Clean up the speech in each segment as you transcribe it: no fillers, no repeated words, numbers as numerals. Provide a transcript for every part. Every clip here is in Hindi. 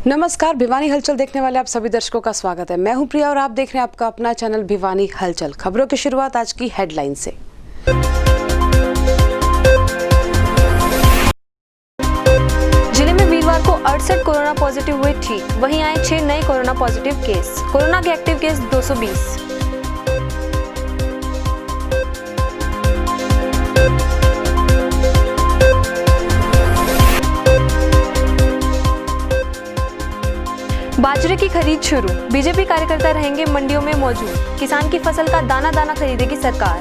नमस्कार, भिवानी हलचल देखने वाले आप सभी दर्शकों का स्वागत है। मैं हूं प्रिया और आप देख रहे हैं आपका अपना चैनल भिवानी हलचल। खबरों की शुरुआत आज की हेडलाइन से। जिले में वीरवार को 68 कोरोना पॉजिटिव हुए ठीक, वहीं आए 6 नए कोरोना पॉजिटिव केस। कोरोना के एक्टिव केस 220। बाजरे की खरीद शुरू, बीजेपी कार्यकर्ता रहेंगे मंडियों में मौजूद। किसान की फसल का दाना दाना खरीदेगी सरकार।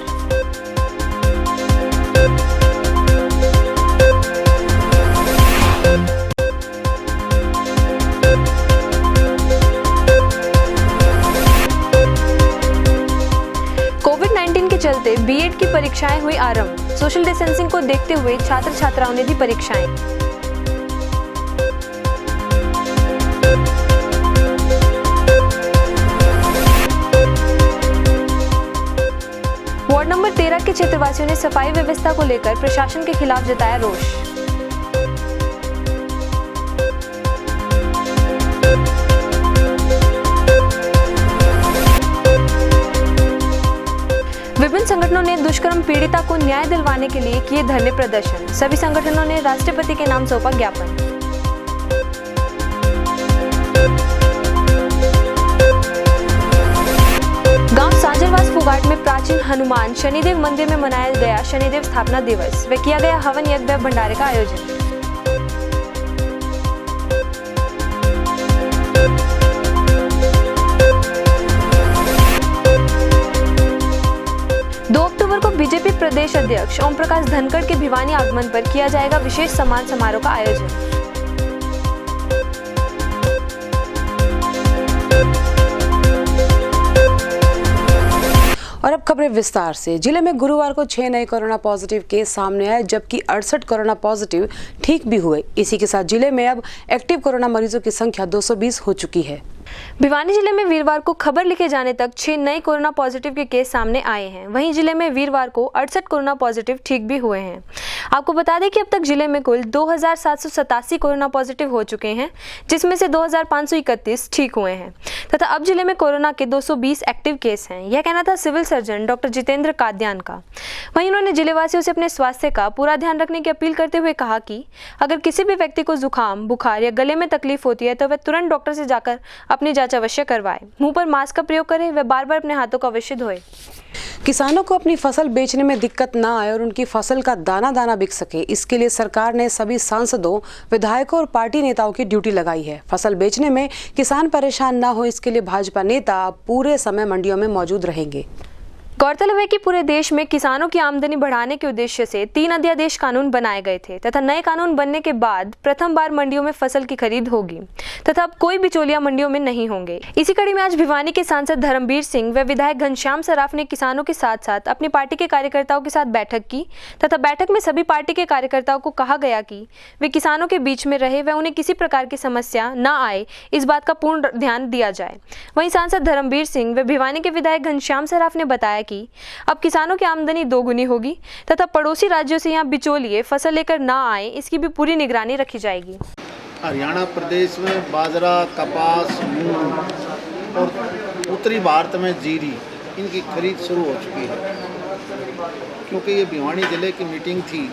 कोविड-19 के चलते बीएड की परीक्षाएं हुई आरंभ। सोशल डिस्टेंसिंग को देखते हुए छात्र छात्राओं ने दी परीक्षाएं। वार्ड नंबर 13 के क्षेत्रवासियों ने सफाई व्यवस्था को लेकर प्रशासन के खिलाफ जताया रोष। विभिन्न संगठनों ने दुष्कर्म पीड़िता को न्याय दिलवाने के लिए किए धरने प्रदर्शन। सभी संगठनों ने राष्ट्रपति के नाम सौंपा ज्ञापन। गांव साजरवास फुगाट में प्राचीन हनुमान शनिदेव मंदिर में मनाया गया शनिदेव स्थापना दिवस व किया गया हवन यज्ञ व भंडारे का आयोजन। अक्टूबर को बीजेपी प्रदेश अध्यक्ष ओम प्रकाश धनखड़ के भिवानी आगमन पर किया जाएगा विशेष सम्मान समारोह का आयोजन। और अब खबरें विस्तार से। जिले में गुरुवार को 6 नए कोरोना पॉजिटिव केस सामने आए, जबकि 68 कोरोना पॉजिटिव ठीक भी हुए। इसी के साथ जिले में अब एक्टिव कोरोना मरीजों की संख्या 220 हो चुकी है। भिवानी जिले में वीरवार को खबर लिखे जाने तक 6 नए कोरोना पॉजिटिव के केस सामने आए हैं। वहीं जिले में वीरवार को 68 कोरोना पॉजिटिव ठीक भी हुए हैं। आपको बता दें कि अब तक जिले में कुल 2787 कोरोना पॉजिटिव हो चुके हैं, जिसमें से 2531 ठीक हुए हैं तथा अब जिले में कोरोना के 220 एक्टिव केस हैं। यह कहना था civil surgeon doctor Jitendra Kadyan का। वहीं उन्होंने जिलेवासियों से अपने स्वास्थ्य का पूरा ध्यान रखने की अपील करते हुए कहा कि अगर किसी भी व्यक्ति को जुकाम, बुखार या गले में तकलीफ होती है तो वह तुरंत डॉक्टर से जाकर अपनी जांच अवश्य करवाए। मुंह पर मास्क का प्रयोग करें व बार बार अपने हाथों को अवश्य धोए। किसानों को अपनी फसल बेचने में दिक्कत ना आए और उनकी फसल का दाना दाना बिक सके, इसके लिए सरकार ने सभी सांसदों, विधायकों और पार्टी नेताओं की ड्यूटी लगाई है। फसल बेचने में किसान परेशान ना हो, इसके लिए भाजपा नेता पूरे समय मंडियों में मौजूद रहेंगे। गौरतलब है कि पूरे देश में किसानों की आमदनी बढ़ाने के उद्देश्य से 3 अध्यादेश कानून बनाए गए थे तथा नए कानून बनने के बाद प्रथम बार मंडियों में फसल की खरीद होगी तथा अब कोई बिचौलिया मंडियों में नहीं होंगे। इसी कड़ी में आज भिवानी के सांसद धर्मवीर सिंह व विधायक घनश्याम सराफ ने किसानों के साथ साथ अपनी पार्टी के कार्यकर्ताओं के साथ बैठक की तथा बैठक में सभी पार्टी के कार्यकर्ताओं को कहा गया कि वे किसानों के बीच में रहे व उन्हें किसी प्रकार की समस्या न आए, इस बात का पूर्ण ध्यान दिया जाए। वहीं सांसद धर्मवीर सिंह व भिवानी के विधायक घनश्याम सराफ ने बताया कि अब किसानों की आमदनी दोगुनी होगी तथा पड़ोसी राज्यों से यहाँ बिचौलिए फसल लेकर ना आए, इसकी भी पूरी निगरानी रखी जाएगी। हरियाणा प्रदेश में बाजरा, कपास, मूंग और उत्तरी भारत में जीरी, इनकी खरीद शुरू हो चुकी है। क्योंकि ये भिवानी जिले की मीटिंग थी,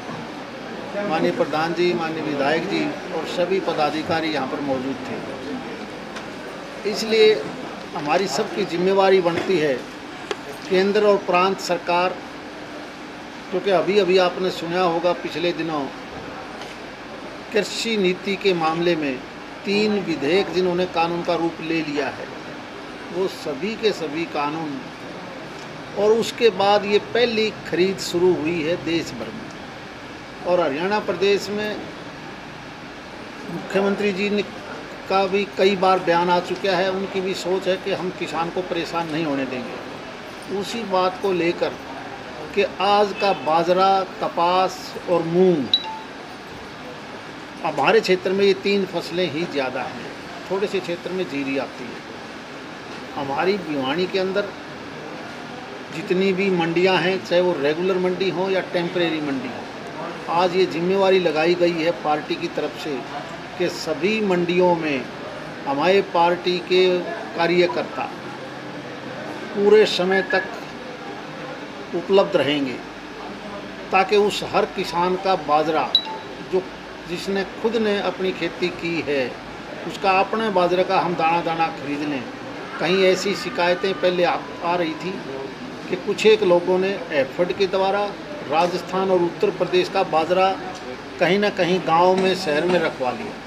माननीय प्रधान जी, माननीय विधायक जी और सभी पदाधिकारी यहाँ पर मौजूद थे। इसलिए हमारी सबकी जिम्मेवारी बनती है केंद्र और प्रांत सरकार, क्योंकि अभी आपने सुना होगा पिछले दिनों कृषि नीति के मामले में 3 विधेयक जिन्होंने कानून का रूप ले लिया है, वो सभी के सभी कानून, और उसके बाद ये पहली खरीद शुरू हुई है देश भर में। और हरियाणा प्रदेश में मुख्यमंत्री जी ने का भी कई बार बयान आ चुका है, उनकी भी सोच है कि हम किसान को परेशान नहीं होने देंगे। उसी बात को लेकर कि आज का बाजरा, कपास और मूंग, हमारे क्षेत्र में ये 3 फसलें ही ज़्यादा हैं, थोड़े से क्षेत्र में जीरी आती है। हमारी भिवानी के अंदर जितनी भी मंडियां हैं, चाहे वो रेगुलर मंडी हो या टेम्परेरी मंडी हो, आज ये जिम्मेवारी लगाई गई है पार्टी की तरफ से कि सभी मंडियों में हमारे पार्टी के कार्यकर्ता पूरे समय तक उपलब्ध रहेंगे ताकि उस हर किसान का बाजरा जो जिसने खुद ने अपनी खेती की है उसका अपने बाजरे का हम दाना दाना खरीद लें। कहीं ऐसी शिकायतें पहले आ रही थी कि कुछ एक लोगों ने एफर्ड के द्वारा राजस्थान और उत्तर प्रदेश का बाजरा कहीं ना कहीं गांव में शहर में रखवा लिया।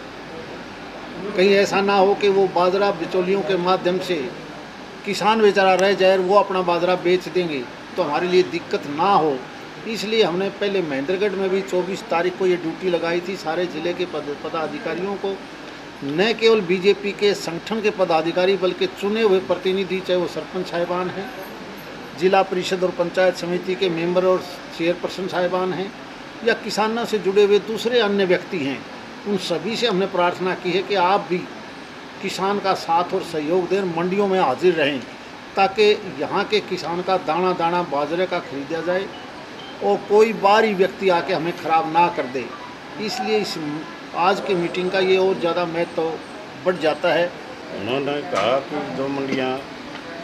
कहीं ऐसा ना हो कि वो बाजरा बिचौलियों के माध्यम से किसान बेचारा रह जाए, वो अपना बाजरा बेच देंगे तो हमारे लिए दिक्कत ना हो, इसलिए हमने पहले महेंद्रगढ़ में भी 24 तारीख को ये ड्यूटी लगाई थी सारे ज़िले के पदाधिकारियों को, न केवल बीजेपी के संगठन के पदाधिकारी बल्कि चुने हुए प्रतिनिधि, चाहे वो सरपंच साहिबान हैं, जिला परिषद और पंचायत समिति के मेंबर और चेयरपर्सन साहिबान हैं, या किसानों से जुड़े हुए दूसरे अन्य व्यक्ति हैं, उन सभी से हमने प्रार्थना की है कि आप भी किसान का साथ और सहयोग दें, मंडियों में हाजिर रहें ताकि यहाँ के किसान का दाना दाना बाजरे का खरीदा जाए और कोई बाहरी व्यक्ति आके हमें ख़राब ना कर दे। इसलिए इस आज की मीटिंग का ये और ज़्यादा महत्व बढ़ जाता है। उन्होंने कहा कि जो मंडियाँ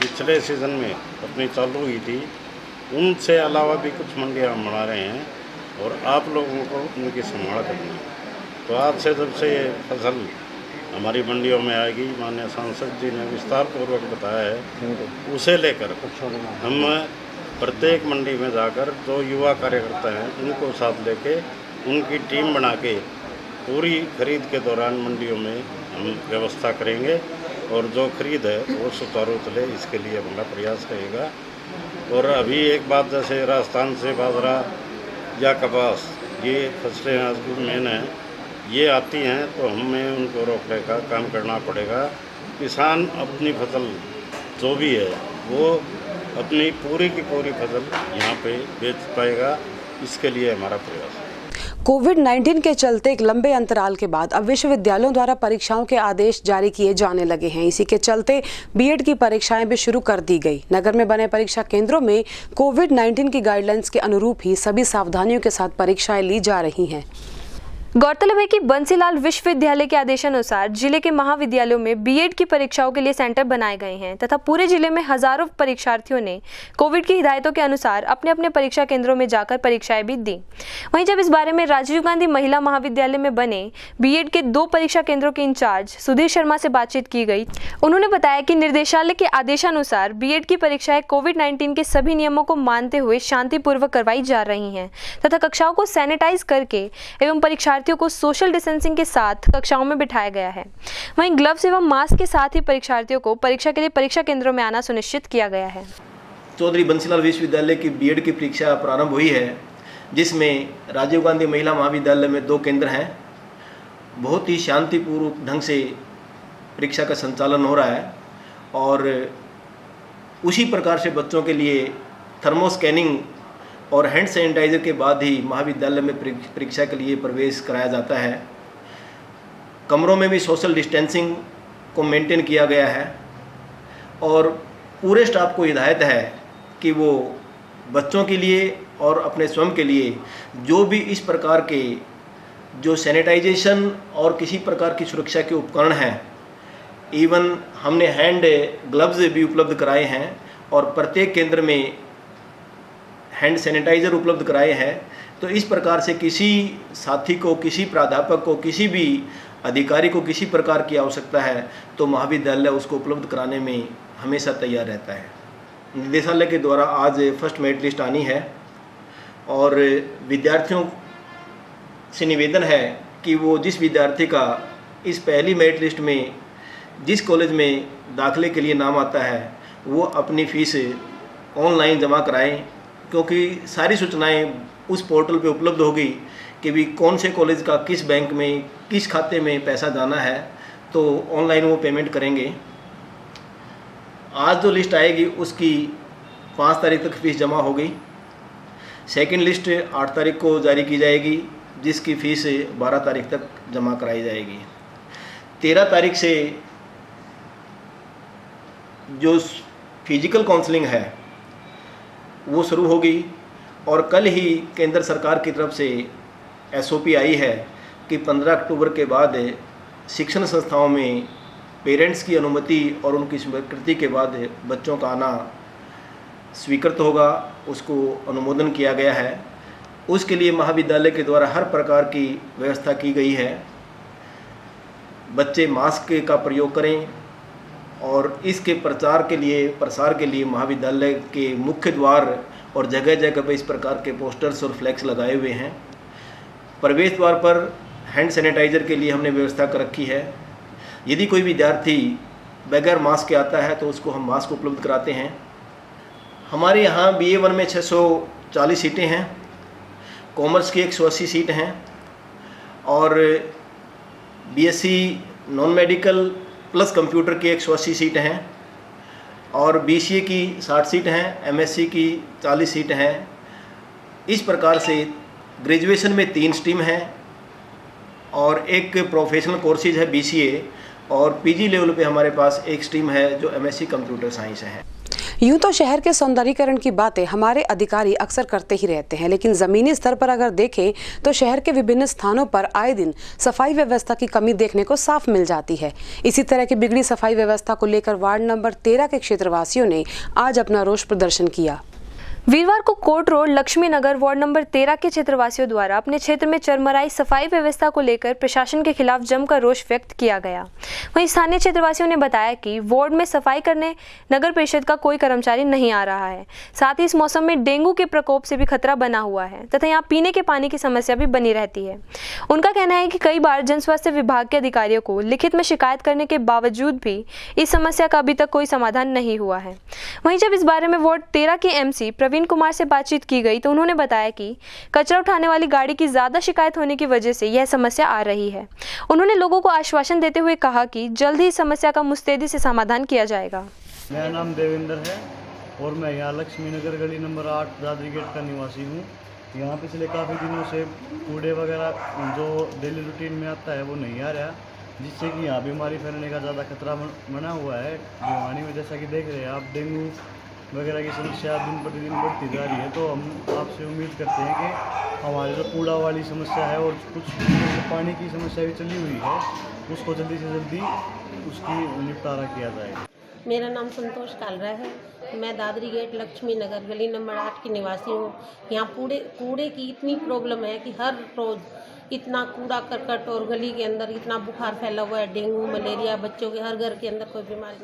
पिछले सीज़न में अपनी चालू हुई थी उनसे अलावा भी कुछ मंडियाँ हम बना रहे हैं और आप लोगों को उनकी संभाल करनी है। तो आज से जब से ये फसल हमारी मंडियों में आएगी, माननीय सांसद जी ने विस्तार पूर्वक बताया है, उसे लेकर हम प्रत्येक मंडी में जाकर जो युवा कार्यकर्ता हैं उनको साथ लेके उनकी टीम बना के पूरी खरीद के दौरान मंडियों में हम व्यवस्था करेंगे और जो खरीद है वो सुचारू चले, इसके लिए हमारा प्रयास रहेगा। और अभी एक बात, जैसे राजस्थान से बाजरा या कपास ये फसलें आज की मेन है, ये आती हैं तो हमें उनको रोकने का काम करना पड़ेगा। किसान अपनी फसल जो भी है वो अपनी पूरी की पूरी फसल यहाँ पे बेच पाएगा, इसके लिए हमारा प्रयास है। कोविड-19 के चलते एक लंबे अंतराल के बाद अब विश्वविद्यालयों द्वारा परीक्षाओं के आदेश जारी किए जाने लगे हैं। इसी के चलते बीएड की परीक्षाएं भी शुरू कर दी गई। नगर में बने परीक्षा केंद्रों में कोविड-19 की गाइडलाइंस के अनुरूप ही सभी सावधानियों के साथ परीक्षाएं ली जा रही हैं। गौरतलब है कि बंसीलाल विश्वविद्यालय के आदेशानुसार जिले के महाविद्यालयों में बीएड की परीक्षाओं के लिए सेंटर बनाए गए हैं तथा पूरे जिले में हजारों परीक्षार्थियों ने कोविड की हिदायतों के अनुसार अपने अपने परीक्षा केंद्रों में जाकर परीक्षाएं भी दी। वहीं जब इस बारे में राजीव गांधी महिला महाविद्यालय में बने बीएड के 2 परीक्षा केंद्रों के इंचार्ज सुधीर शर्मा से बातचीत की गई। उन्होंने बताया कि निर्देशालय के आदेशानुसार बीएड की परीक्षाएं कोविड-19 के सभी नियमों को मानते हुए शांतिपूर्वक करवाई जा रही हैं तथा कक्षाओं को सैनिटाइज करके एवं परीक्षार्थियों को सोशल डिस्टेंसिंग के साथ कक्षाओं में बिठाया गया है। वहीं ग्लव्स एवं मास्क के साथ ही परीक्षार्थियों को परीक्षा के लिए परीक्षा केंद्रों में आना सुनिश्चित किया गया है। चौधरी बंसीलाल विश्वविद्यालय की बीएड की परीक्षा प्रारंभ हुई है, जिसमें राजीव गांधी महिला महाविद्यालय में 2 केंद्र हैं। बहुत ही शांतिपूर्वक ढंग से परीक्षा का संचालन हो रहा है और उसी प्रकार से बच्चों के लिए थर्मो स्कैनिंग और हैंड सैनिटाइजर के बाद ही महाविद्यालय में परीक्षा के लिए प्रवेश कराया जाता है। कमरों में भी सोशल डिस्टेंसिंग को मेंटेन किया गया है और पूरे स्टाफ को हिदायत है कि वो बच्चों के लिए और अपने स्वयं के लिए जो भी इस प्रकार के जो सैनिटाइजेशन और किसी प्रकार की सुरक्षा के उपकरण हैं, इवन हमने हैंड ग्लव्स भी उपलब्ध कराए हैं और प्रत्येक केंद्र में हैंड सैनिटाइज़र उपलब्ध कराए हैं। तो इस प्रकार से किसी साथी को, किसी प्राध्यापक को, किसी भी अधिकारी को किसी प्रकार की आवश्यकता है तो महाविद्यालय उसको उपलब्ध कराने में हमेशा तैयार रहता है। निदेशालय के द्वारा आज फर्स्ट मेरिट लिस्ट आनी है और विद्यार्थियों से निवेदन है कि वो जिस विद्यार्थी का इस पहली मेरिट लिस्ट में जिस कॉलेज में दाखिले के लिए नाम आता है वो अपनी फ़ीस ऑनलाइन जमा कराएं, क्योंकि सारी सूचनाएं उस पोर्टल पे उपलब्ध होगी कि भी कौन से कॉलेज का किस बैंक में किस खाते में पैसा जाना है, तो ऑनलाइन वो पेमेंट करेंगे। आज जो लिस्ट आएगी उसकी 5 तारीख तक फ़ीस जमा होगी। सेकंड लिस्ट 8 तारीख को जारी की जाएगी, जिसकी फ़ीस 12 तारीख तक जमा कराई जाएगी। 13 तारीख से जो फिजिकल काउंसलिंग है वो शुरू होगी और कल ही केंद्र सरकार की तरफ से एसओपी आई है कि 15 अक्टूबर के बाद शिक्षण संस्थाओं में पेरेंट्स की अनुमति और उनकी स्वीकृति के बाद बच्चों का आना स्वीकृत होगा, उसको अनुमोदन किया गया है। उसके लिए महाविद्यालय के द्वारा हर प्रकार की व्यवस्था की गई है। बच्चे मास्क का प्रयोग करें और इसके प्रसार के लिए महाविद्यालय के मुख्य द्वार और जगह जगह पर इस प्रकार के पोस्टर्स और फ्लैक्स लगाए हुए हैं। प्रवेश द्वार पर हैंड सैनिटाइज़र के लिए हमने व्यवस्था कर रखी है। यदि कोई विद्यार्थी बगैर मास्क के आता है तो उसको हम मास्क उपलब्ध कराते हैं। हमारे यहाँ BA1 में 640 सीटें हैं, कॉमर्स की 180 सीट हैं और BSc non medical plus computer की 180 सीट हैं और BCA की 60 सीट हैं, MSc की 40 सीट हैं। इस प्रकार से ग्रेजुएशन में 3 स्ट्रीम हैं और एक प्रोफेशनल कोर्सेज है BCA और PG लेवल पे हमारे पास एक स्ट्रीम है जो MSc कंप्यूटर साइंस है। यूं तो शहर के सौंदर्यीकरण की बातें हमारे अधिकारी अक्सर करते ही रहते हैं, लेकिन जमीनी स्तर पर अगर देखें तो शहर के विभिन्न स्थानों पर आए दिन सफाई व्यवस्था की कमी देखने को साफ मिल जाती है। इसी तरह की बिगड़ी सफाई व्यवस्था को लेकर वार्ड नंबर 13 के क्षेत्रवासियों ने आज अपना रोष प्रदर्शन किया। वीरवार को कोर्ट रोड लक्ष्मी नगर वार्ड नंबर 13 के क्षेत्रवासियों द्वारा अपने क्षेत्र में चरमराई सफाई व्यवस्था को लेकर प्रशासन के खिलाफ जमकर रोष व्यक्त किया गया। वहीं स्थानीय क्षेत्रवासियों ने बताया कि वार्ड में सफाई करने नगर परिषद का कोई कर्मचारी नहीं आ रहा है। साथ ही इस मौसम में डेंगू के प्रकोप से भी खतरा बना हुआ है तथा यहाँ पीने के पानी की समस्या भी बनी रहती है। उनका कहना है कि कई बार जन स्वास्थ्य विभाग के अधिकारियों को लिखित में शिकायत करने के बावजूद भी इस समस्या का अभी तक कोई समाधान नहीं हुआ है। वहीं जब इस बारे में वार्ड 13 के MC प्रवीण कुमार से बातचीत की गई तो उन्होंने बताया कि कचरा उठाने वाली गाड़ी की ज्यादा शिकायत होने की वजह से यह समस्या आ रही है। उन्होंने लोगों को आश्वासन देते हुए कहा कि जल्द ही इस समस्या का मुस्तैदी से समाधान किया जाएगा। मेरा नाम देवेंद्र है और मैं यहाँ लक्ष्मी नगर गली नंबर 8 दादरी गेट का निवासी हूँ। यहाँ पिछले काफ़ी दिनों से कूड़े वगैरह जो डेली रूटीन में आता है वो नहीं आ रहा, जिससे कि यहाँ बीमारी फैलने का ज़्यादा खतरा बना हुआ है। भिवानी में जैसा कि देख रहे हैं आप, डेंगू वगैरह की समस्या दिन प्रतिदिन बढ़ती जा रही है। तो हम आपसे उम्मीद करते हैं कि हमारी जो कूड़ा वाली समस्या है और कुछ पानी की समस्या भी चली हुई है, उसको जल्दी से जल्दी उसकी निपटारा किया जाए। मेरा नाम संतोष कालरा है। मैं दादरी गेट लक्ष्मी नगर गली नंबर 8 की निवासी हूँ। यहाँ कूड़े की इतनी प्रॉब्लम है कि हर रोज़ इतना कूड़ा करकट और गली के अंदर इतना बुखार फैला हुआ है, डेंगू मलेरिया, बच्चों के हर घर के अंदर कोई बीमारी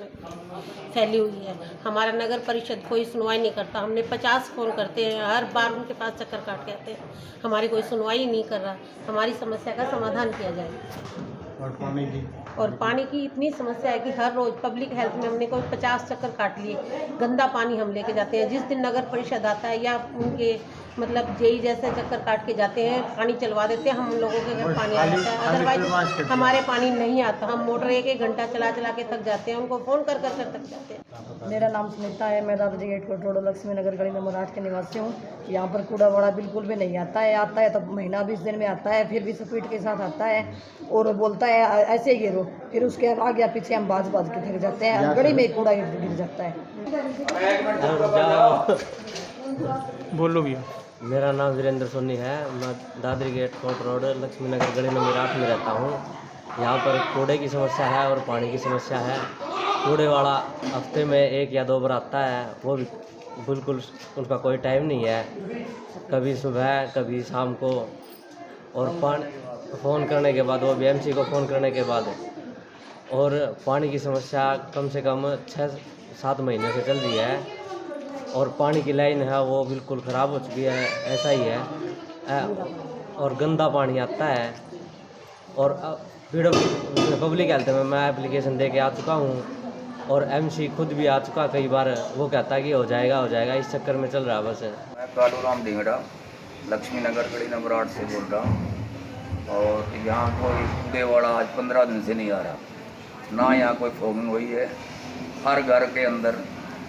फैली हुई है। हमारा नगर परिषद कोई सुनवाई नहीं करता। हमने 50 फ़ोन करते हैं, हर बार उनके पास चक्कर काट के आते हैं, हमारी कोई सुनवाई नहीं कर रहा। हमारी समस्या का समाधान किया जाए। और पानी की इतनी समस्या है कि हर रोज़ पब्लिक हेल्थ में हमने कोई 50 चक्कर काट लिए। गंदा पानी हम लेके जाते हैं। जिस दिन नगर परिषद आता है या उनके मतलब जेई जैसे चक्कर काट के जाते हैं, पानी चलवा देते हैं, हम लोगों के घर पानी आ जाता है। अदरवाइज हमारे पानी नहीं आता। हम मोटर एक घंटा चला के थक जाते हैं, उनको फ़ोन कर थक जाते हैं। मेरा नाम सुनीता है। मैं दादरी गेट रोड लक्ष्मी नगर गली नंबर 8 के निवासी हूँ। यहाँ पर कूड़ा वाड़ा बिल्कुल भी नहीं आता है तो महीना 20 दिन में आता है, फिर भी स्पीड के साथ आता है और बोलता है ऐसे गिरो, फिर उसके आगे या पीछे हम बाज के थक जाते हैं। गली में कूड़ा गिर जाता है। बोलो भैया। मेरा नाम वीरेंद्र सोनी है। मैं Dadri gate court road Lakshmi Nagar गली नंबर 8 में रहता हूँ। यहाँ पर कूड़े की समस्या है और पानी की समस्या है। कूड़े वाला हफ्ते में 1 या 2 बार आता है, वो भी बिल्कुल उनका कोई टाइम नहीं है, कभी सुबह कभी शाम को। और फ़ोन करने के बाद, वो BMC को फ़ोन करने के बाद, और पानी की समस्या कम से कम 6-7 महीने से चल रही है। और पानी की लाइन है वो बिल्कुल ख़राब हो चुकी है, ऐसा ही है। और गंदा पानी आता है। और पब्लिक हेल्थ में मैं एप्लीकेशन दे के आ चुका हूँ और MC खुद भी आ चुका कई बार। वो कहता है कि हो जाएगा, इस चक्कर में चल रहा है बस। मैं कालूराम ढिंगड़ा लक्ष्मी नगर गली नंबर 8 से बोल रहा हूँ। और यहाँ कोई कूड़े वाला आज 15 दिन से नहीं आ रहा, ना यहाँ कोई फॉगिंग हुई है। हर घर के अंदर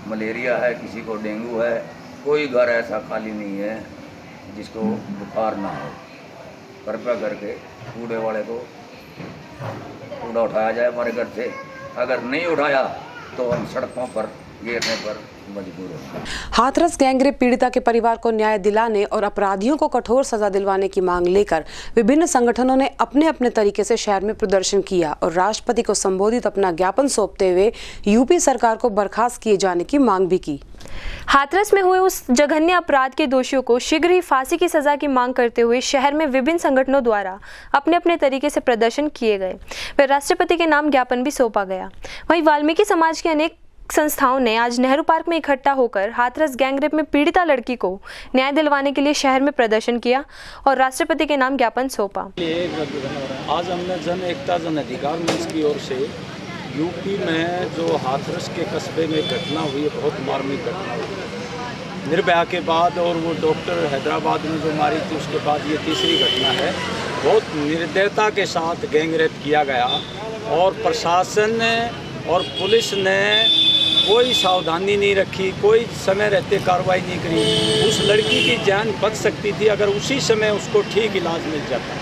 मलेरिया है, किसी को डेंगू है। कोई घर ऐसा खाली नहीं है जिसको बुखार ना हो। कृपया करके कूड़े वाले को कूड़ा उठाया जाए हमारे घर से। अगर नहीं उठाया तो हम सड़कों पर घेरने पर मजबूर हूँ। हाथरस गैंगरेप पीड़िता के परिवार को न्याय दिलाने और अपराधियों को कठोर सजा दिलवाने की मांग लेकर विभिन्न संगठनों ने अपने अपने तरीके से शहर में प्रदर्शन किया और राष्ट्रपति को संबोधित अपना ज्ञापन सौंपते हुए यूपी सरकार को बर्खास्त किए जाने की मांग भी की। हाथरस में हुए उस जघन्य अपराध के दोषियों को शीघ्र ही फांसी की सजा की मांग करते हुए शहर में विभिन्न संगठनों द्वारा अपने अपने तरीके से प्रदर्शन किए गए व राष्ट्रपति के नाम ज्ञापन भी सौंपा गया। वहीं वाल्मीकि समाज के अनेक संस्थाओं ने आज नेहरू पार्क में इकट्ठा होकर हाथरस गैंगरेप में पीड़िता लड़की को न्याय दिलवाने के लिए शहर में प्रदर्शन किया और राष्ट्रपति के नाम ज्ञापन सौंपा। आज हमने जन एकता जन अधिकार मंच की ओर से यूपी में जो हाथरस के कस्बे में घटना हुई है, बहुत मार्मिक घटना हुई निर्भया के बाद, और वो डॉक्टर हैदराबाद में जो मारी थी उसके बाद ये तीसरी घटना है। बहुत निर्दयता के साथ गैंगरेप किया गया और प्रशासन ने और पुलिस ने कोई सावधानी नहीं रखी, कोई समय रहते कार्रवाई नहीं करी। उस लड़की की जान बच सकती थी अगर उसी समय उसको ठीक इलाज मिल जाता।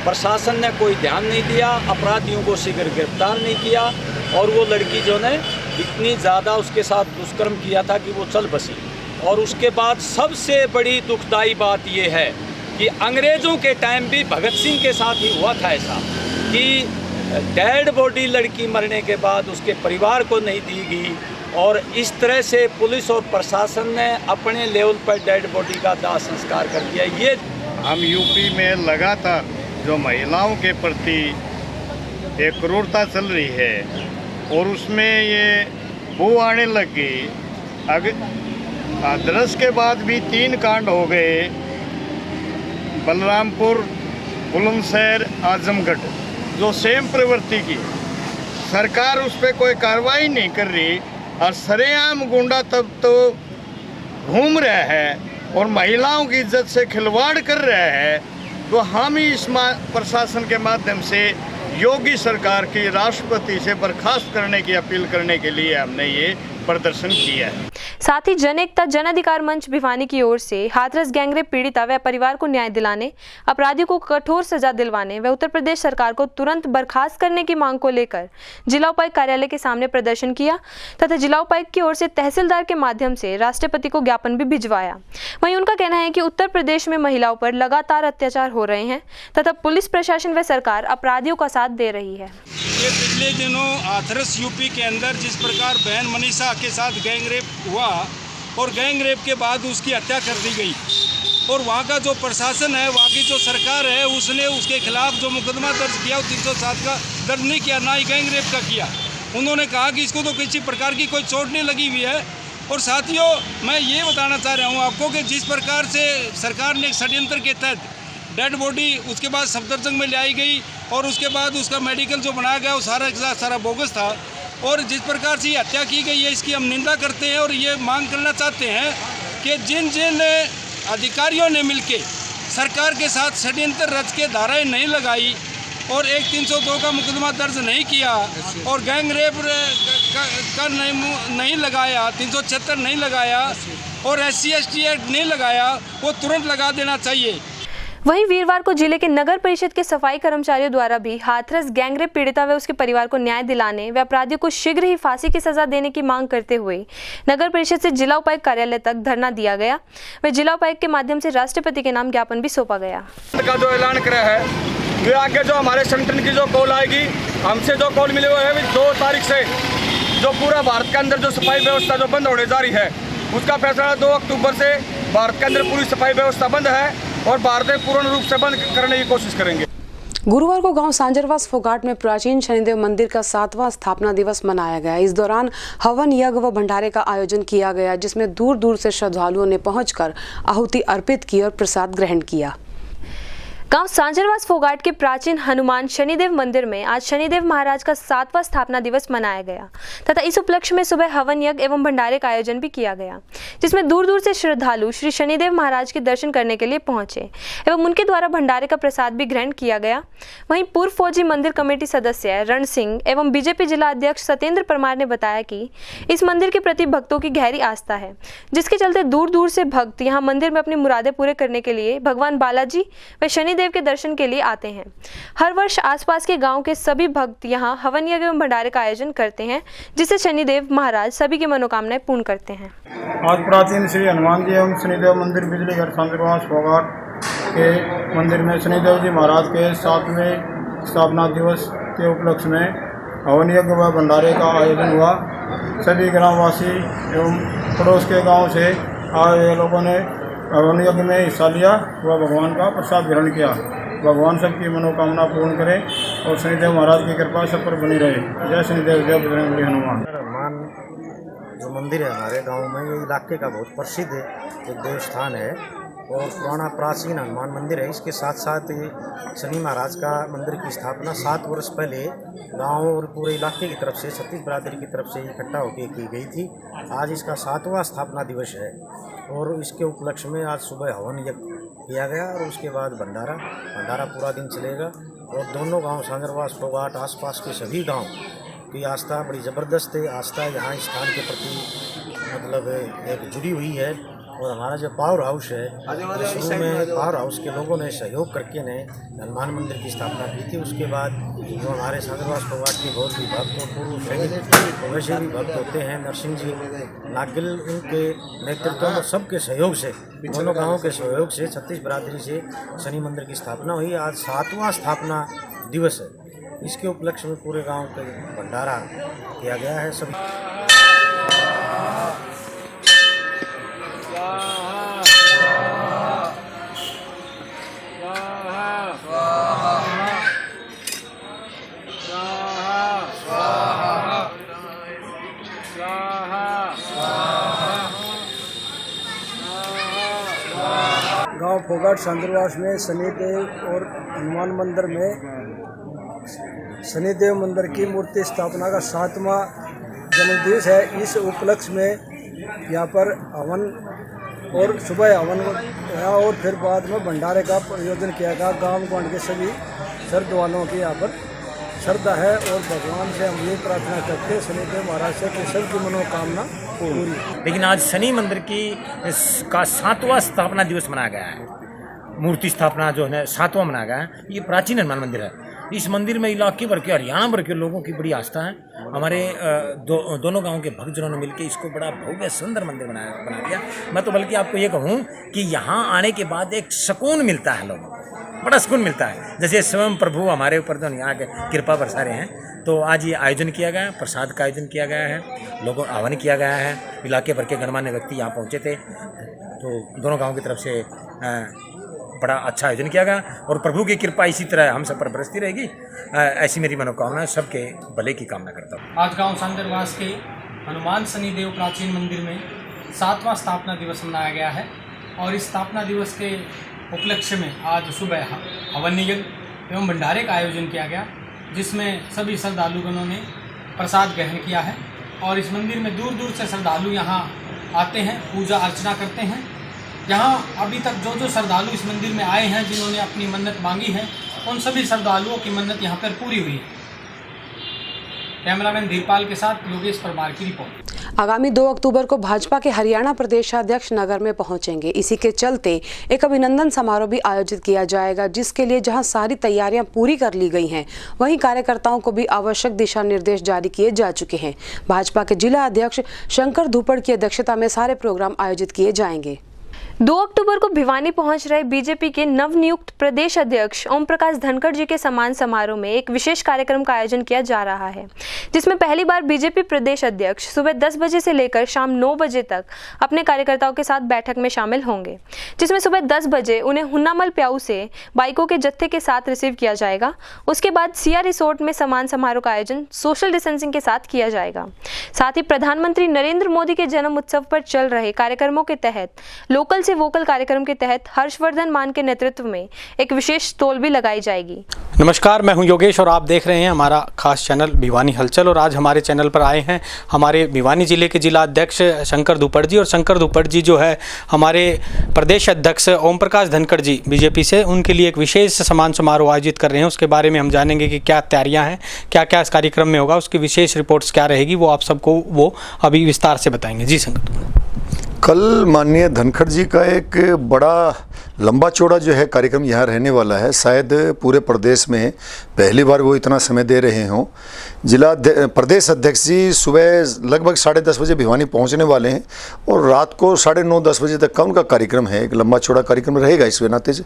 प्रशासन ने कोई ध्यान नहीं दिया, अपराधियों को शीघ्र गिरफ्तार नहीं किया और वो लड़की जो ने इतनी ज़्यादा उसके साथ दुष्कर्म किया था कि वो चल बसी। और उसके बाद सबसे बड़ी दुखदाई बात ये है कि अंग्रेज़ों के टाइम भी भगत सिंह के साथ ही हुआ था ऐसा कि डेड बॉडी लड़की मरने के बाद उसके परिवार को नहीं दी गई और इस तरह से पुलिस और प्रशासन ने अपने लेवल पर डेड बॉडी का दाह संस्कार कर दिया। ये हम यूपी में लगातार जो महिलाओं के प्रति एक क्रूरता चल रही है और उसमें ये बू आने लग गई। हाथरस के बाद भी 3 कांड हो गए, बलरामपुर, बुलंदशहर, आजमगढ़, जो सेम प्रवृत्ति की। सरकार उस पर कोई कार्रवाई नहीं कर रही और सरेआम गुंडा तब तो घूम रहा है और महिलाओं की इज्जत से खिलवाड़ कर रहा है। तो हम ही इस प्रशासन के माध्यम से योगी सरकार की राष्ट्रपति से बर्खास्त करने की अपील करने के लिए हमने ये प्रदर्शन किया है। साथ ही जन एकता जन अधिकार मंच भिवानी की ओर से हाथरस गैंगरेप पीड़िता व परिवार को न्याय दिलाने, अपराधियों को कठोर सजा दिलवाने व उत्तर प्रदेश सरकार को तुरंत बर्खास्त करने की मांग को लेकर जिला उपायुक्त कार्यालय के सामने प्रदर्शन किया तथा जिला उपायुक्त की ओर से तहसीलदार के माध्यम से राष्ट्रपति को ज्ञापन भी भिजवाया। वहीं उनका कहना है कि उत्तर प्रदेश में महिलाओं पर लगातार अत्याचार हो रहे हैं तथा पुलिस प्रशासन व सरकार अपराधियों का साथ दे रही है। ये पिछले दिनों हाथरस यूपी के अंदर जिस प्रकार बहन मनीषा के साथ गैंगरेप हुआ और गैंगरेप के बाद उसकी हत्या कर दी गई और वहाँ का जो प्रशासन है, वहाँ की जो सरकार है, उसने उसके खिलाफ जो मुकदमा दर्ज किया वो 307 का दर्ज नहीं किया, ना ही गैंगरेप का किया। उन्होंने कहा कि इसको तो किसी प्रकार की कोई चोट नहीं लगी हुई है। और साथियों, मैं ये बताना चाह रहा हूँ आपको कि जिस प्रकार से सरकार ने षड्यंत्र के तहत डेड बॉडी उसके बाद सफदरजंग में ले आई गई और उसके बाद उसका मेडिकल जो बनाया गया वो सारा बोगस था और जिस प्रकार से ये हत्या की गई है, इसकी हम निंदा करते हैं और ये मांग करना चाहते हैं कि जिन जिन अधिकारियों ने मिलके सरकार के साथ षड्यंत्र रच के धाराएं नहीं लगाई और 302 का मुकदमा दर्ज नहीं किया और गैंगरेप का नहीं लगाया, 376 नहीं लगाया और SC/ST एक्ट नहीं लगाया, वो तुरंत लगा देना चाहिए। वहीं वीरवार को जिले के नगर परिषद के सफाई कर्मचारियों द्वारा भी हाथरस गैंगरेप पीड़िता व उसके परिवार को न्याय दिलाने व अपराधियों को शीघ्र ही फांसी की सजा देने की मांग करते हुए नगर परिषद से जिला उपायुक्त कार्यालय तक धरना दिया गया व जिला उपायुक्त के माध्यम से राष्ट्रपति के नाम ज्ञापन भी सौंपा गया। का जो ऐलान करा है वे आगे जो हमारे संगठन की जो कॉल आएगी, हमसे जो कॉल मिले हुए है 2 तारीख से जो पूरा भारत के अंदर जो सफाई व्यवस्था जो बंद होने जा रही है उसका फैसला 2 अक्टूबर से भारत के अंदर पूरी सफाई व्यवस्था बंद है और भारत में पूर्ण रूप से बंद करने की कोशिश करेंगे। गुरुवार को गांव सांजरवास फोगाट में प्राचीन शनिदेव मंदिर का 7वां स्थापना दिवस मनाया गया। इस दौरान हवन यज्ञ व भंडारे का आयोजन किया गया, जिसमें दूर दूर से श्रद्धालुओं ने पहुंचकर आहुति अर्पित की और प्रसाद ग्रहण किया। गांव सांजरवास फोगाट के प्राचीन हनुमान शनिदेव मंदिर में आज शनिदेव महाराज का 7वां स्थापना दिवस मनाया गया तथा इस उपलक्ष्य में सुबह हवन यज्ञ एवं भंडारे का आयोजन भी किया गया, जिसमें दूर दूर से श्रद्धालु श्री शनिदेव महाराज के दर्शन करने के लिए पहुंचे एवं उनके द्वारा भंडारे का प्रसाद भी ग्रहण किया गया। वहीं पूर्व फौजी मंदिर कमेटी सदस्य रण सिंह एवं बीजेपी जिला अध्यक्ष सत्येंद्र परमार ने बताया कि इस मंदिर के प्रति भक्तों की गहरी आस्था है, जिसके चलते दूर दूर से भक्त यहाँ मंदिर में अपनी मुरादें पूरे करने के लिए भगवान बालाजी व शनि शनिदेव के दर्शन के लिए आते हैं। हर वर्ष आसपास के गांव के सभी भक्त यहां हवन यज्ञ एवं भंडारे का आयोजन करते हैं, जिससे शनिदेव महाराज सभी की मनोकामनाएं पूर्ण करते हैं। आज प्राचीन श्री हनुमान जी एवं शनिदेव मंदिर बिजली घर शांतिनिवास फोगाट के मंदिर में शनिदेव जी महाराज के 7वें स्थापना दिवस के उपलक्ष्य में हवन यज्ञ व भंडारे का आयोजन हुआ। सभी ग्रामवासी एवं पड़ोस के गांव से आए लोगों ने हवन यज्ञ में हिस्सा लिया व भगवान का प्रसाद ग्रहण किया। भगवान सबकी मनोकामना पूर्ण करे और शनिदेव महाराज की कृपा सब पर बनी रहे। जय शनिदेव, जय बजरंगबली, हनुमान। हनुमान जो मंदिर है हमारे गांव में, ये इलाके का बहुत प्रसिद्ध एक देव स्थान है और पुराना प्राचीन हनुमान मंदिर है। इसके साथ साथ ये शनि महाराज का मंदिर की स्थापना 7 वर्ष पहले गांव और पूरे इलाके की तरफ से, छत्तीस बिरादरी की तरफ से इकट्ठा होकर की गई थी। आज इसका 7वां स्थापना दिवस है और इसके उपलक्ष्य में आज सुबह हवन यज्ञ किया गया और उसके बाद भंडारा पूरा दिन चलेगा। और दोनों गांव सांगरवास, फोगाट, आसपास के सभी गांव की आस्था बड़ी ज़बरदस्त है। आस्था यहाँ स्थान के प्रति मतलब एक जुड़ी हुई है। और हमारा जो पावर हाउस है, शुरू में पावर हाउस के लोगों ने सहयोग करके ने हनुमान मंदिर की स्थापना की थी। उसके बाद जो हमारे सांगरवास फोगाट के बहुत ही भक्त और पूर्व सैनिक वैसे भी भक्त होते हैं, नरसिंह जी नागिल, उनके नेतृत्व में सबके सहयोग से, दोनों गाँवों के सहयोग से, छत्तीस बिरादरी से शनि मंदिर की स्थापना हुई। आज 7वां स्थापना दिवस है। इसके उपलक्ष्य में पूरे गांव के भंडारा किया गया है। सभी गांव फोगाट सांगरवास में शनिदेव और हनुमान मंदिर में शनिदेव मंदिर की मूर्ति स्थापना का 7वां जन्मदिवस है। इस उपलक्ष्य में यहाँ पर हवन और सुबह हवन हुआ और फिर बाद में भंडारे का आयोजन किया गया। गांव गंवार के सभी श्रद्धालुओं की यहाँ पर श्रद्धा है और भगवान से हम ये प्रार्थना करते हैं शनिदेव महाराज से कि सबकी मनोकामना पूरी। लेकिन आज शनि मंदिर का 7वां स्थापना दिवस मनाया गया है। मूर्ति स्थापना जो है 7वां मनाया गया है। ये प्राचीन हनुमान मंदिर है। इस मंदिर में इलाके भर के, हरियाणा भर के लोगों की बड़ी आस्था है। हमारे दोनों गांव के भक्तजनों ने मिलकर इसको बड़ा भव्य सुंदर मंदिर बना दिया। मैं तो बल्कि आपको ये कहूँ कि यहाँ आने के बाद एक सुकून मिलता है, लोगों को बड़ा सुकून मिलता है, जैसे स्वयं प्रभु हमारे ऊपर तो यहाँ के कृपा बरसा रहे हैं। तो आज ये आयोजन किया गया है, प्रसाद का आयोजन किया गया है, लोगों हवन किया गया है। इलाके भर के गणमान्य व्यक्ति यहाँ पहुँचे थे, तो दोनों गाँव की तरफ से बड़ा अच्छा आयोजन किया गया और प्रभु की कृपा इसी तरह हम सब पर बरसती रहेगी। ऐसी मेरी मनोकामना, सबके भले की कामना करता हूँ। आज गांव सांगरवास के हनुमान शनिदेव प्राचीन मंदिर में 7वां स्थापना दिवस मनाया गया है और इस स्थापना दिवस के उपलक्ष्य में आज सुबह हवन यज्ञ एवं भंडारे का आयोजन किया गया, जिसमें सभी श्रद्धालुगणों ने प्रसाद ग्रहण किया है। और इस मंदिर में दूर दूर से श्रद्धालु यहाँ आते हैं, पूजा अर्चना करते हैं। यहाँ अभी तक जो श्रद्धालु इस मंदिर में आए हैं, जिन्होंने अपनी मन्नत मांगी है, उन सभी श्रद्धालुओं की मन्नत यहाँ पर पूरी हुई है। कैमरामैन धीरपाल के साथ योगेश परमार की रिपोर्ट। आगामी 2 अक्टूबर को भाजपा के हरियाणा प्रदेशाध्यक्ष नगर में पहुंचेंगे। इसी के चलते एक अभिनंदन समारोह भी आयोजित किया जाएगा, जिसके लिए जहां सारी तैयारियां पूरी कर ली गई हैं, वहीं कार्यकर्ताओं को भी आवश्यक दिशा निर्देश जारी किए जा चुके हैं। भाजपा के जिला अध्यक्ष शंकर धूपड़ की अध्यक्षता में सारे प्रोग्राम आयोजित किए जाएंगे। 2 अक्टूबर को भिवानी पहुंच रहे बीजेपी के नवनियुक्त प्रदेश अध्यक्ष ओम प्रकाश धनखड़ जी के सम्मान समारोह में एक विशेष कार्यक्रम का आयोजन किया जा रहा है, जिसमें पहली बार बीजेपी प्रदेश अध्यक्ष सुबह 10 बजे से लेकर शाम 9 बजे तक अपने कार्यकर्ताओं के साथ बैठक में शामिल होंगे, जिसमें सुबह 10 बजे उन्हें हुन्नामल प्याऊ से बाइकों के जत्थे के साथ रिसीव किया जाएगा। उसके बाद सिया रिसोर्ट में सम्मान समारोह का आयोजन सोशल डिस्टेंसिंग के साथ किया जाएगा। साथ ही प्रधानमंत्री नरेंद्र मोदी के जन्म उत्सव पर चल रहे कार्यक्रमों के तहत लोकल से वोकल कार्यक्रम के तहत हर्षवर्धन मान के नेतृत्व में एक विशेष स्टॉल भी लगाई जाएगी। नमस्कार, मैं हूं योगेश और आप देख रहे हैं हमारा खास चैनल भिवानी हलचल। और आज हमारे चैनल पर आए हैं हमारे भिवानी जिले के जिला अध्यक्ष शंकर धूपड़ जी। और शंकर धूपड़ जी जो है हमारे प्रदेश अध्यक्ष ओम प्रकाश धनखड़ जी बीजेपी से, उनके लिए एक विशेष सम्मान समारोह आयोजित कर रहे हैं। उसके बारे में हम जानेंगे कि क्या तैयारियाँ हैं, क्या क्या इस कार्यक्रम में होगा, उसकी विशेष रिपोर्ट्स क्या रहेगी, वो आप सबको वो अभी विस्तार से बताएंगे। जी शंकर। कल माननीय धनखड़ जी का एक बड़ा लंबा चौड़ा जो है कार्यक्रम यहाँ रहने वाला है। शायद पूरे प्रदेश में पहली बार वो इतना समय दे रहे हों। प्रदेश अध्यक्ष जी सुबह लगभग 10:30 बजे भिवानी पहुँचने वाले हैं और रात को 9:30-10 बजे तक का उनका कार्यक्रम है। एक लंबा चौड़ा कार्यक्रम रहेगा। इस नाते से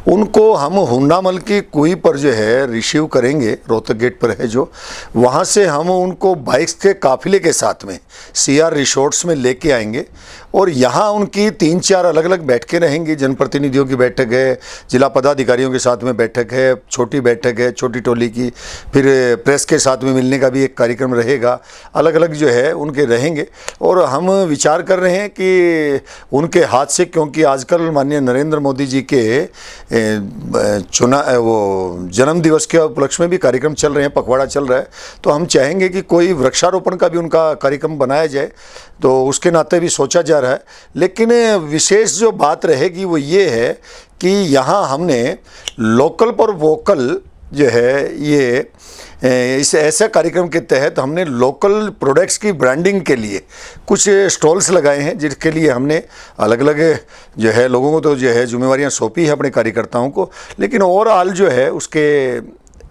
उनको हम हुन्नामल की कुई पर जो है रिसीव करेंगे, रोहतक गेट पर है जो, वहाँ से हम उनको बाइक्स के काफिले के साथ में CR रिसोर्ट्स में लेके आएंगे और यहाँ उनकी 3-4 अलग अलग बैठकें रहेंगी। जनप्रतिनिधियों की बैठक है, जिला पदाधिकारियों के साथ में बैठक है, छोटी बैठक है छोटी टोली की, फिर प्रेस के साथ में मिलने का भी एक कार्यक्रम रहेगा। अलग अलग जो है उनके रहेंगे और हम विचार कर रहे हैं कि उनके हाथ से, क्योंकि आजकल माननीय नरेंद्र मोदी जी के जन्म दिवस के उपलक्ष्य में भी कार्यक्रम चल रहे हैं, पखवाड़ा चल रहा है, तो हम चाहेंगे कि कोई वृक्षारोपण का भी उनका कार्यक्रम बनाया जाए। तो उसके नाते भी सोचा जा रहा है। लेकिन विशेष जो बात रहेगी वो ये है कि यहाँ हमने लोकल पर वोकल जो है ये इस ऐसे कार्यक्रम के तहत हमने लोकल प्रोडक्ट्स की ब्रांडिंग के लिए कुछ स्टॉल्स लगाए हैं, जिसके लिए हमने अलग अलग जो है लोगों को तो जो है जिम्मेवारियाँ सौंपी है अपने कार्यकर्ताओं को। लेकिन ओवरऑल जो है उसके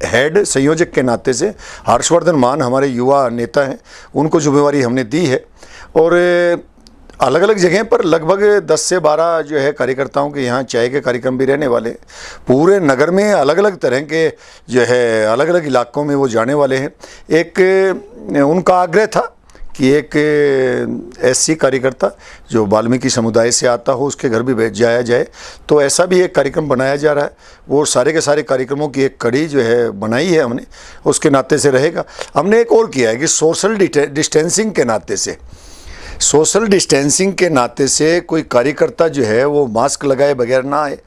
हेड संयोजक के नाते से हर्षवर्धन मान हमारे युवा नेता हैं, उनको जिम्मेवारी हमने दी है और अलग अलग जगह पर लगभग 10 से 12 जो है कार्यकर्ताओं के यहाँ चाय के कार्यक्रम भी रहने वाले हैं। पूरे नगर में अलग अलग तरह के जो है अलग अलग इलाकों में वो जाने वाले हैं। एक उनका आग्रह था कि एक SC कार्यकर्ता जो वाल्मीकि समुदाय से आता हो उसके घर भी बैठ जाया जाए, तो ऐसा भी एक कार्यक्रम बनाया जा रहा है। वो सारे के सारे कार्यक्रमों की एक कड़ी जो है बनाई है हमने, उसके नाते से रहेगा। हमने एक और किया है कि सोशल डिस्टेंसिंग के नाते से कोई कार्यकर्ता जो है वो मास्क लगाए बगैर ना आए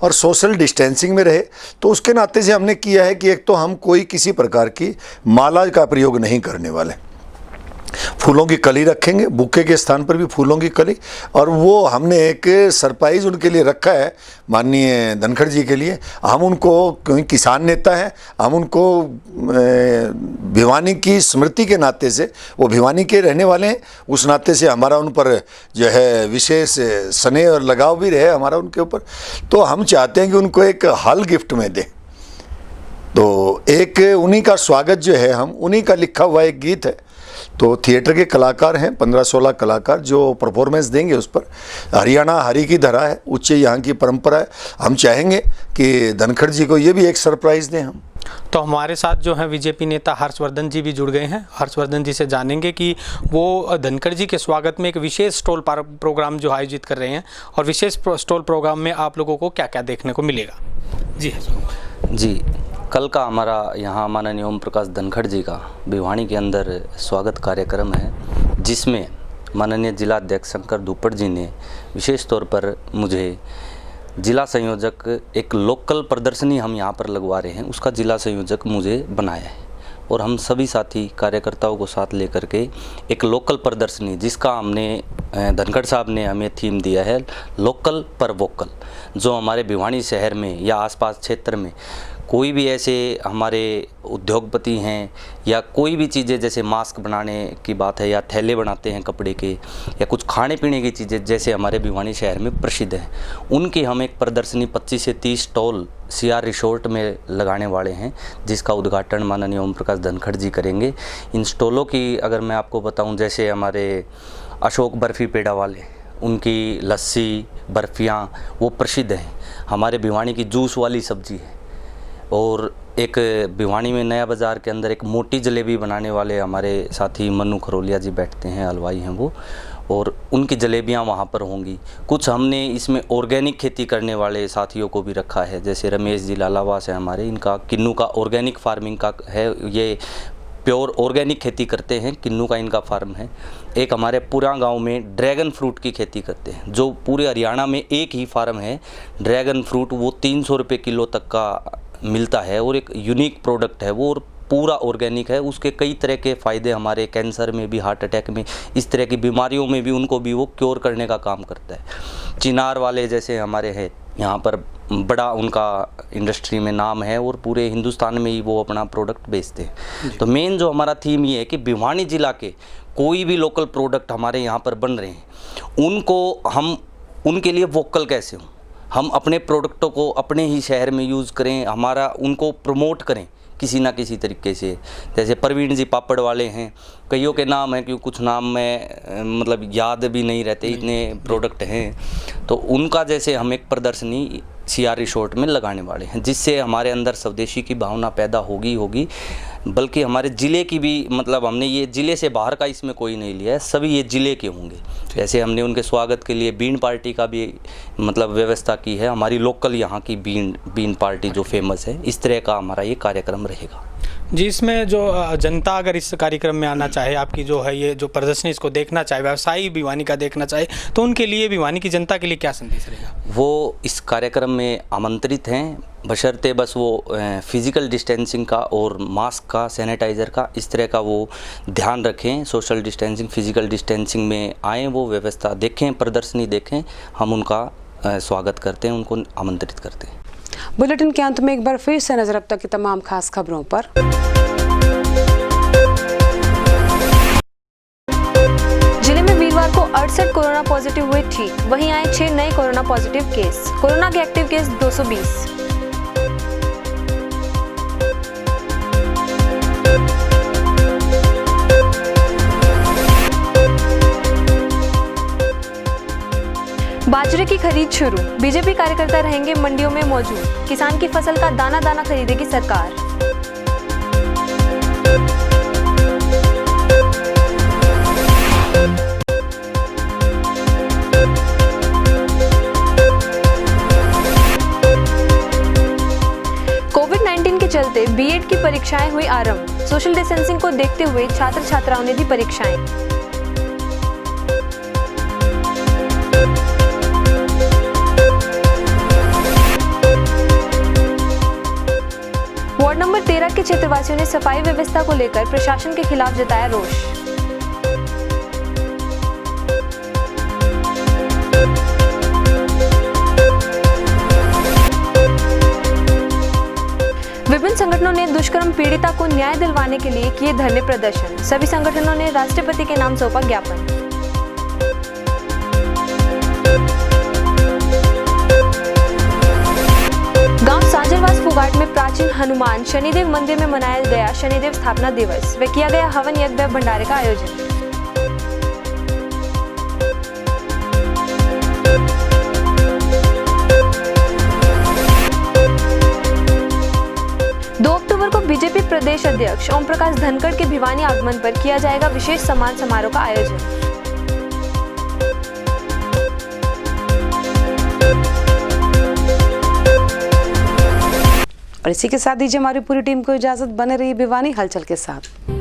और सोशल डिस्टेंसिंग में रहे। तो उसके नाते से हमने किया है कि एक तो हम कोई किसी प्रकार की माला का प्रयोग नहीं करने वाले, फूलों की कली रखेंगे, बुके के स्थान पर भी फूलों की कली। और वो हमने एक सरप्राइज उनके लिए रखा है माननीय धनखड़ जी के लिए। हम उनको, क्योंकि किसान नेता है, हम उनको भिवानी की स्मृति के नाते से, वो भिवानी के रहने वाले हैं, उस नाते से हमारा उन पर जो है विशेष स्नेह और लगाव भी रहे हमारा उनके ऊपर। तो हम चाहते हैं कि उनको एक हल गिफ्ट में दें। तो एक उन्हीं का स्वागत जो है, हम उन्हीं का लिखा हुआ एक गीत है। तो थिएटर के कलाकार हैं 15-16 कलाकार जो परफॉर्मेंस देंगे उस पर। हरियाणा हरि की धरा है, उच्च यहाँ की परंपरा है। हम चाहेंगे कि धनखड़ जी को ये भी एक सरप्राइज़ दें हम। तो हमारे साथ जो है बीजेपी नेता हर्षवर्धन जी भी जुड़ गए हैं। हर्षवर्धन जी से जानेंगे कि वो धनखड़ जी के स्वागत में एक विशेष स्टॉल प्रोग्राम जो आयोजित कर रहे हैं और विशेष स्टॉल प्रोग्राम में आप लोगों को क्या क्या देखने को मिलेगा। जी, कल का हमारा यहाँ माननीय ओम प्रकाश धनखड़ जी का भिवानी के अंदर स्वागत कार्यक्रम है, जिसमें माननीय जिला अध्यक्ष शंकर धूपड़ जी ने विशेष तौर पर मुझे जिला संयोजक, एक लोकल प्रदर्शनी हम यहाँ पर लगवा रहे हैं, उसका जिला संयोजक मुझे बनाया है और हम सभी साथी कार्यकर्ताओं को साथ लेकर के एक लोकल प्रदर्शनी, जिसका हमने धनखड़ साहब ने हमें थीम दिया है लोकल पर वोकल। जो हमारे भिवानी शहर में या आसपास क्षेत्र में कोई भी ऐसे हमारे उद्योगपति हैं या कोई भी चीज़ें, जैसे मास्क बनाने की बात है या थैले बनाते हैं कपड़े के या कुछ खाने पीने की चीज़ें जैसे हमारे भिवानी शहर में प्रसिद्ध हैं, उनकी हम एक प्रदर्शनी 25 से 30 स्टॉल CR रिसोर्ट में लगाने वाले हैं, जिसका उद्घाटन माननीय ओम प्रकाश धनखड़ जी करेंगे। इन स्टॉलों की अगर मैं आपको बताऊं, जैसे हमारे अशोक बर्फ़ी पेड़ा वाले, उनकी लस्सी बर्फ़ियाँ वो प्रसिद्ध हैं। हमारे भिवानी की जूस वाली सब्ज़ी है और एक भिवानी में नया बाज़ार के अंदर एक मोटी जलेबी बनाने वाले हमारे साथी मनु खरोलिया जी बैठते हैं, हलवाई हैं वो, और उनकी जलेबियां वहाँ पर होंगी। कुछ हमने इसमें ऑर्गेनिक खेती करने वाले साथियों को भी रखा है, जैसे रमेश जी लालावास है हमारे, इनका किन्नू का ऑर्गेनिक फार्मिंग का है, ये प्योर ऑर्गेनिक खेती करते हैं, किन्नू का इनका फार्म है। एक हमारे पुरा गांव में ड्रैगन फ्रूट की खेती करते हैं, जो पूरे हरियाणा में एक ही फार्म है ड्रैगन फ्रूट, वो 300 रुपये किलो तक का मिलता है और एक यूनिक प्रोडक्ट है वो, और पूरा ऑर्गेनिक है। उसके कई तरह के फ़ायदे हमारे कैंसर में भी, हार्ट अटैक में, इस तरह की बीमारियों में भी उनको भी वो क्योर करने का काम करता है। चिनार वाले जैसे हमारे हैं, यहाँ पर बड़ा उनका इंडस्ट्री में नाम है और पूरे हिंदुस्तान में ही वो अपना प्रोडक्ट बेचते हैं। तो मेन जो हमारा थीम ये है कि भिवानी जिला के कोई भी लोकल प्रोडक्ट हमारे यहाँ पर बन रहे हैं उनको हम उनके लिए वोकल कैसे हों, हम अपने प्रोडक्टों को अपने ही शहर में यूज़ करें, हमारा उनको प्रमोट करें किसी ना किसी तरीके से। जैसे प्रवीण जी पापड़ वाले हैं, कईयों के नाम हैं क्योंकि कुछ नाम में मतलब याद भी नहीं रहते, इतने प्रोडक्ट हैं। तो उनका जैसे हम एक प्रदर्शनी CR रिसोर्ट में लगाने वाले हैं, जिससे हमारे अंदर स्वदेशी की भावना पैदा होगी, बल्कि हमारे ज़िले की भी, मतलब हमने ये ज़िले से बाहर का इसमें कोई नहीं लिया है, सभी ये ज़िले के होंगे। जैसे हमने उनके स्वागत के लिए बीन पार्टी का भी मतलब व्यवस्था की है, हमारी लोकल यहाँ की बीन पार्टी जो फेमस है, इस तरह का हमारा ये कार्यक्रम रहेगा। जी, इसमें जो जनता अगर इस कार्यक्रम में आना चाहे, आपकी जो है ये जो प्रदर्शनी इसको देखना चाहे, व्यवसायी भिवानी का देखना चाहे, तो उनके लिए भिवानी की जनता के लिए क्या संदेश रहेगा? वो इस कार्यक्रम में आमंत्रित हैं, बशर्ते बस वो फिज़िकल डिस्टेंसिंग का और मास्क का, सैनिटाइज़र का, इस तरह का वो ध्यान रखें। सोशल डिस्टेंसिंग, फिज़िकल डिस्टेंसिंग में आएँ, वो व्यवस्था देखें, प्रदर्शनी देखें, हम उनका स्वागत करते हैं, उनको आमंत्रित करते हैं। बुलेटिन के अंत में एक बार फिर से नजर अब तक की तमाम खास खबरों पर। जिले में वीरवार को 68 कोरोना पॉजिटिव हुए ठीक, वहीं आए 6 नए कोरोना पॉजिटिव केस। कोरोना के एक्टिव केस 220। बाजरे की खरीद शुरू, बीजेपी कार्यकर्ता रहेंगे मंडियों में मौजूद। किसान की फसल का दाना दाना खरीदेगी सरकार। कोविड-19 के चलते बीएड की परीक्षाएं हुई आरंभ। सोशल डिस्टेंसिंग को देखते हुए छात्र छात्राओं ने दी परीक्षाएं। वार्ड नंबर 13 के क्षेत्रवासियों ने सफाई व्यवस्था को लेकर प्रशासन के खिलाफ जताया रोष। विभिन्न संगठनों ने दुष्कर्म पीड़िता को न्याय दिलवाने के लिए किए धरने प्रदर्शन। सभी संगठनों ने राष्ट्रपति के नाम सौंपा ज्ञापन। गांव साजरवास फुगाट में प्राचीन हनुमान शनिदेव मंदिर में मनाया गया शनिदेव स्थापना दिवस व किया गया हवन यज्ञ व भंडारे का आयोजन। अक्टूबर को बीजेपी प्रदेश अध्यक्ष ओम प्रकाश धनखड़ के भिवानी आगमन पर किया जाएगा विशेष सम्मान समारोह का आयोजन। और इसी के साथ दीजिए हमारी पूरी टीम को इजाजत। बने रहिए भिवानी हलचल के साथ।